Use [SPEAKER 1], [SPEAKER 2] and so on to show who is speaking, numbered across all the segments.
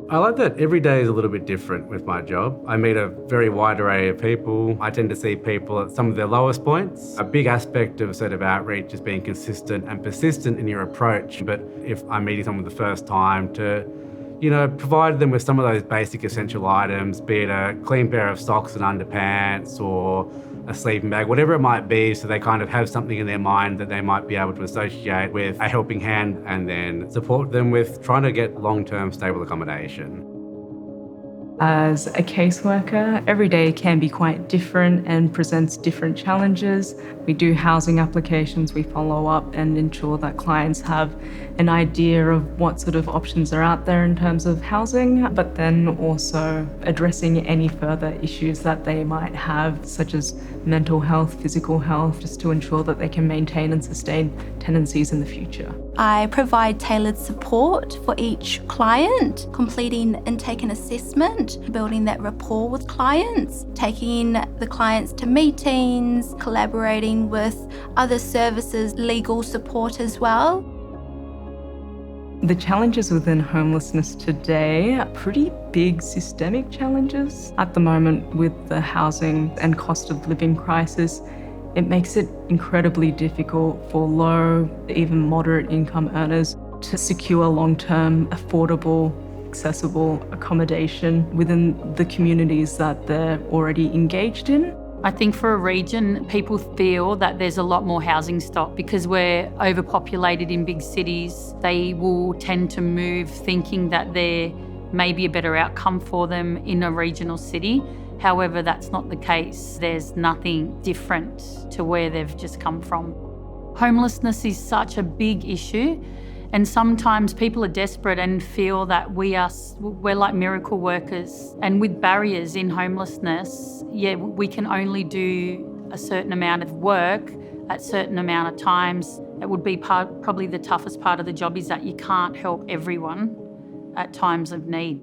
[SPEAKER 1] I like that every day is a little bit different with my job. I meet a very wide array of people. I tend to see people at some of their lowest points. A big aspect of sort of outreach is being consistent and persistent in your approach. But if I'm meeting someone for the first time, to provide them with some of those basic essential items, be it a clean pair of socks and underpants or a sleeping bag, whatever it might be, so they kind of have something in their mind that they might be able to associate with a helping hand, and then support them with trying to get long-term stable accommodation.
[SPEAKER 2] As a caseworker, every day can be quite different and presents different challenges. We do housing applications, we follow up and ensure that clients have an idea of what sort of options are out there in terms of housing, but then also addressing any further issues that they might have, such as mental health, physical health, just to ensure that they can maintain and sustain tenancies in the future.
[SPEAKER 3] I provide tailored support for each client, completing intake and assessment, building that rapport with clients, taking the clients to meetings, collaborating with other services, legal support as well.
[SPEAKER 2] The challenges within homelessness today are pretty big systemic challenges. At the moment, with the housing and cost of living crisis, it makes it incredibly difficult for low, even moderate income earners to secure long-term, affordable, accessible accommodation within the communities that they're already engaged in.
[SPEAKER 4] I think for a region, people feel that there's a lot more housing stock because we're overpopulated in big cities. They will tend to move thinking that there may be a better outcome for them in a regional city. However, that's not the case. There's nothing different to where they've just come from. Homelessness is such a big issue, and sometimes people are desperate and feel that we're like miracle workers. And with barriers in homelessness, we can only do a certain amount of work at a certain amount of times. It would be probably the toughest part of the job, is that you can't help everyone at times of need.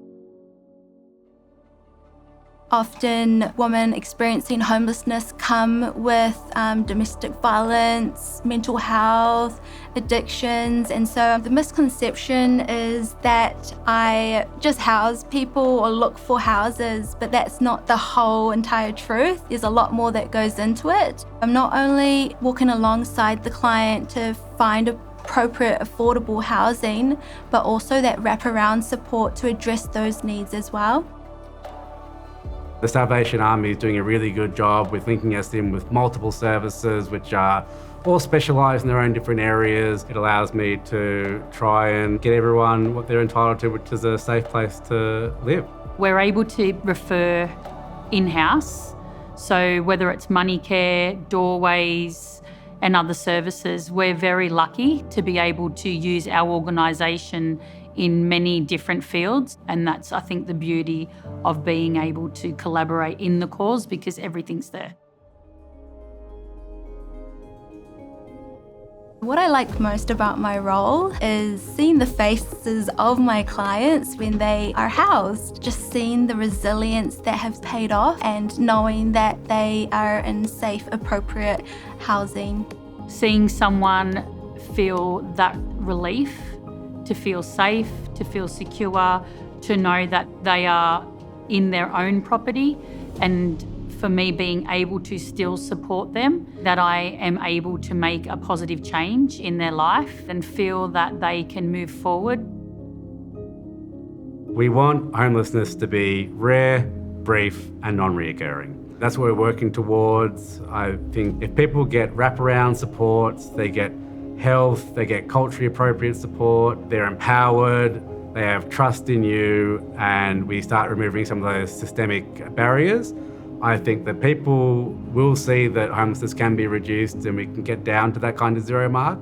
[SPEAKER 3] Often women experiencing homelessness come with domestic violence, mental health, addictions, and so the misconception is that I just house people or look for houses, but that's not the whole entire truth. There's a lot more that goes into it. I'm not only walking alongside the client to find appropriate, affordable housing, but also that wraparound support to address those needs as well.
[SPEAKER 1] The Salvation Army is doing a really good job with linking us in with multiple services, which are all specialised in their own different areas. It allows me to try and get everyone what they're entitled to, which is a safe place to live.
[SPEAKER 4] We're able to refer in-house, so whether it's money care, doorways and other services, we're very lucky to be able to use our organisation in many different fields, and that's, I think, the beauty of being able to collaborate in the cause, because everything's there.
[SPEAKER 3] What I like most about my role is seeing the faces of my clients when they are housed, just seeing the resilience that has paid off and knowing that they are in safe, appropriate housing.
[SPEAKER 4] Seeing someone feel that relief, to feel safe, to feel secure, to know that they are in their own property, and for me being able to still support them, that I am able to make a positive change in their life and feel that they can move forward.
[SPEAKER 1] We want homelessness to be rare, brief and non-reoccurring. That's what we're working towards. I think if people get wraparound supports, they get health, they get culturally appropriate support, they're empowered, they have trust in you, and we start removing some of those systemic barriers, I think that people will see that homelessness can be reduced and we can get down to that kind of zero mark.